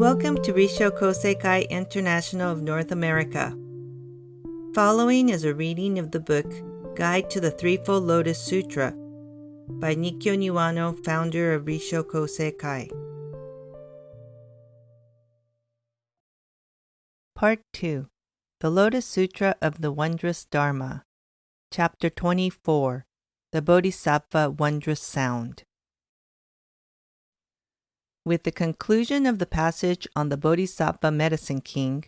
Welcome to Risho Koseikai International of North America. Following is a reading of the book Guide to the Threefold Lotus Sutra by Nikkyo Niwao, founder of Risho Koseikai. Part 2. The Lotus Sutra of the Wondrous Dharma. Chapter 24. The Bodhisattva Wondrous Sound. With the conclusion of the passage on the Bodhisattva Medicine King,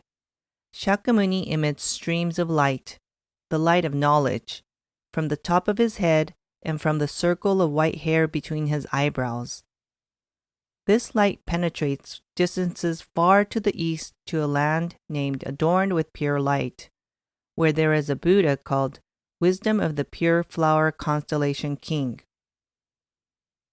Shakyamuni emits streams of light, the light of knowledge, from the top of his head and from the circle of white hair between his eyebrows. This light penetrates distances far to the east to a land named Adorned with Pure Light, where there is a Buddha called Wisdom of the Pure Flower Constellation King.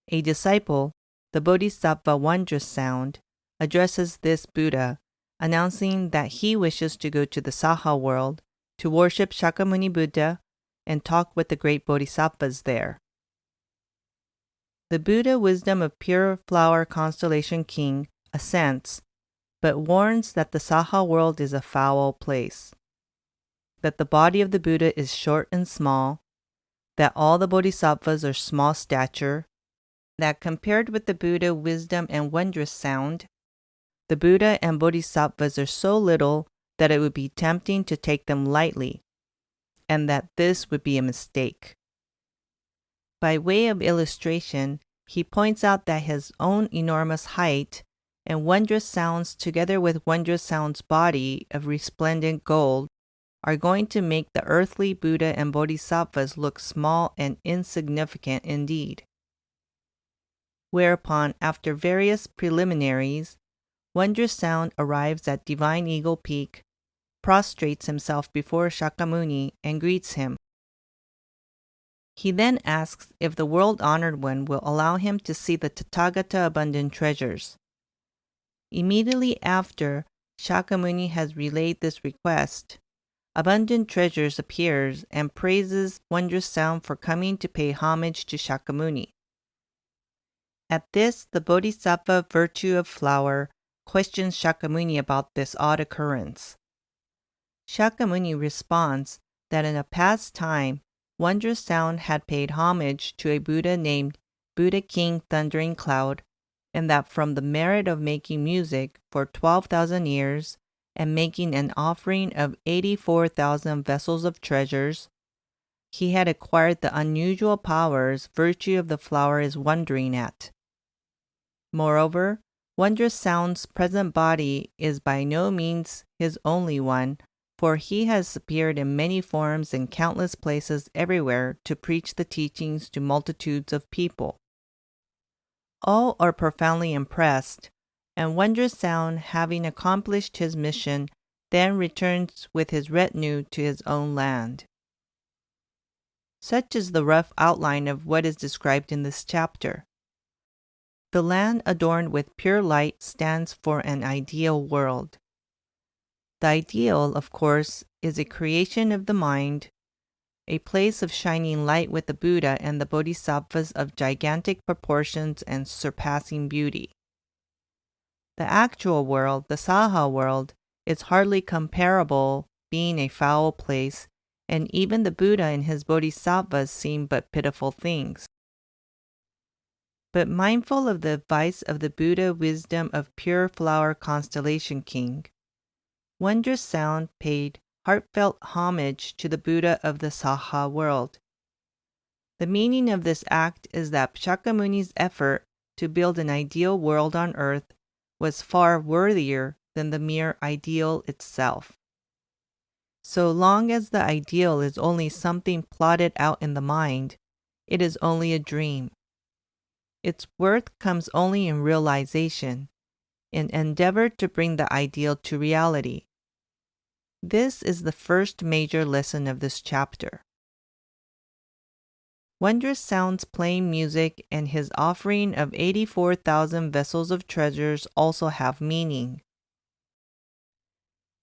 A disciple, the Bodhisattva Wondrous Sound, addresses this Buddha, announcing that he wishes to go to the Saha world to worship Shakyamuni Buddha and talk with the great Bodhisattvas there. The Buddha Wisdom of Pure Flower Constellation King assents, but warns that the Saha world is a foul place, that the body of the Buddha is short and small, that all the Bodhisattvas are small stature, that compared with the Buddha Wisdom and Wondrous Sound, the Buddha and Bodhisattvas are so little that it would be tempting to take them lightly, and that this would be a mistake. By way of illustration, he points out that his own enormous height and Wondrous Sound's together with Wondrous Sound's body of resplendent gold are going to make the earthly Buddha and Bodhisattvas look small and insignificant indeed. Whereupon, after various preliminaries, Wondrous Sound arrives at Divine Eagle Peak, prostrates himself before Shakyamuni, and greets him. He then asks if the world-honored one will allow him to see the Tathagata abundant treasures. Immediately after Shakyamuni has relayed this request, Abundant Treasures appears and praises Wondrous Sound for coming to pay homage to Shakyamuni. At this, the Bodhisattva Virtue of Flower questions Shakyamuni about this odd occurrence. Shakyamuni responds that in a past time, Wondrous Sound had paid homage to a Buddha named Buddha King Thundering Cloud, and that from the merit of making music for 12,000 years and making an offering of 84,000 vessels of treasures, he had acquired the unusual powers Virtue of the Flower is wondering at. Moreover, Wondrous Sound's present body is by no means his only one, for he has appeared in many forms in countless places everywhere to preach the teachings to multitudes of people. All are profoundly impressed, and Wondrous Sound, having accomplished his mission, then returns with his retinue to his own land. Such is the rough outline of what is described in this chapter. The land adorned with pure light stands for an ideal world. The ideal, of course, is a creation of the mind, a place of shining light with the Buddha and the Bodhisattvas of gigantic proportions and surpassing beauty. The actual world, the Saha world, is hardly comparable, being a foul place, and even the Buddha and his Bodhisattvas seem but pitiful things. But mindful of the advice of the Buddha Wisdom of Pure Flower Constellation King, Wondrous Sound paid heartfelt homage to the Buddha of the Saha world. The meaning of this act is that Shakyamuni's effort to build an ideal world on earth was far worthier than the mere ideal itself. So long as the ideal is only something plotted out in the mind, it is only a dream. Its worth comes only in realization, in endeavor to bring the ideal to reality. This is the first major lesson of this chapter. Wondrous Sound's playing music and his offering of 84,000 vessels of treasures also have meaning.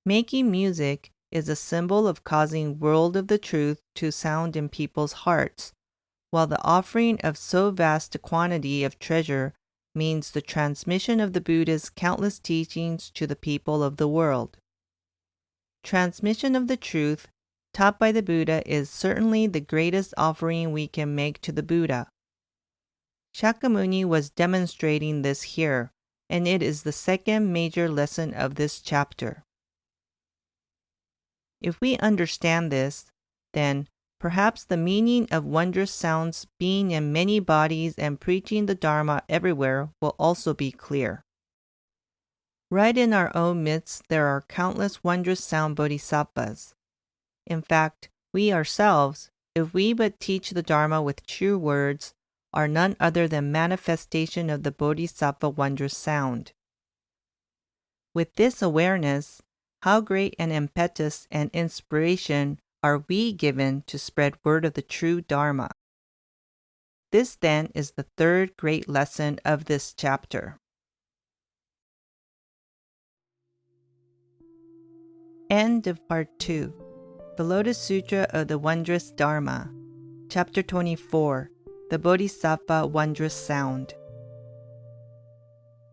Making music is a symbol of causing world of the truth to sound in people's hearts, while the offering of so vast a quantity of treasure means the transmission of the Buddha's countless teachings to the people of the world. Transmission of the truth taught by the Buddha is certainly the greatest offering we can make to the Buddha. Shakyamuni was demonstrating this here, and it is the second major lesson of this chapter. If we understand this, then perhaps the meaning of wondrous sounds being in many bodies and preaching the Dharma everywhere will also be clear. Right in our own midst, there are countless wondrous sound bodhisattvas. In fact, we ourselves, if we but teach the Dharma with true words, are none other than manifestation of the Bodhisattva wondrous sound. With this awareness, how great an impetus and inspiration are we given to spread word of the true Dharma. This then is the third great lesson of this chapter. End of Part 2. The Lotus Sutra of the Wondrous Dharma. Chapter 24. The Bodhisattva Wondrous Sound.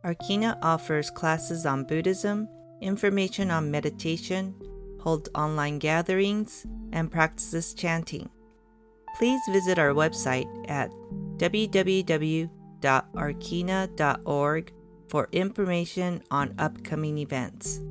Arkina offers classes on Buddhism, information on meditation, holds online gatherings, and practices chanting. Please visit our website at www.arkina.org for information on upcoming events.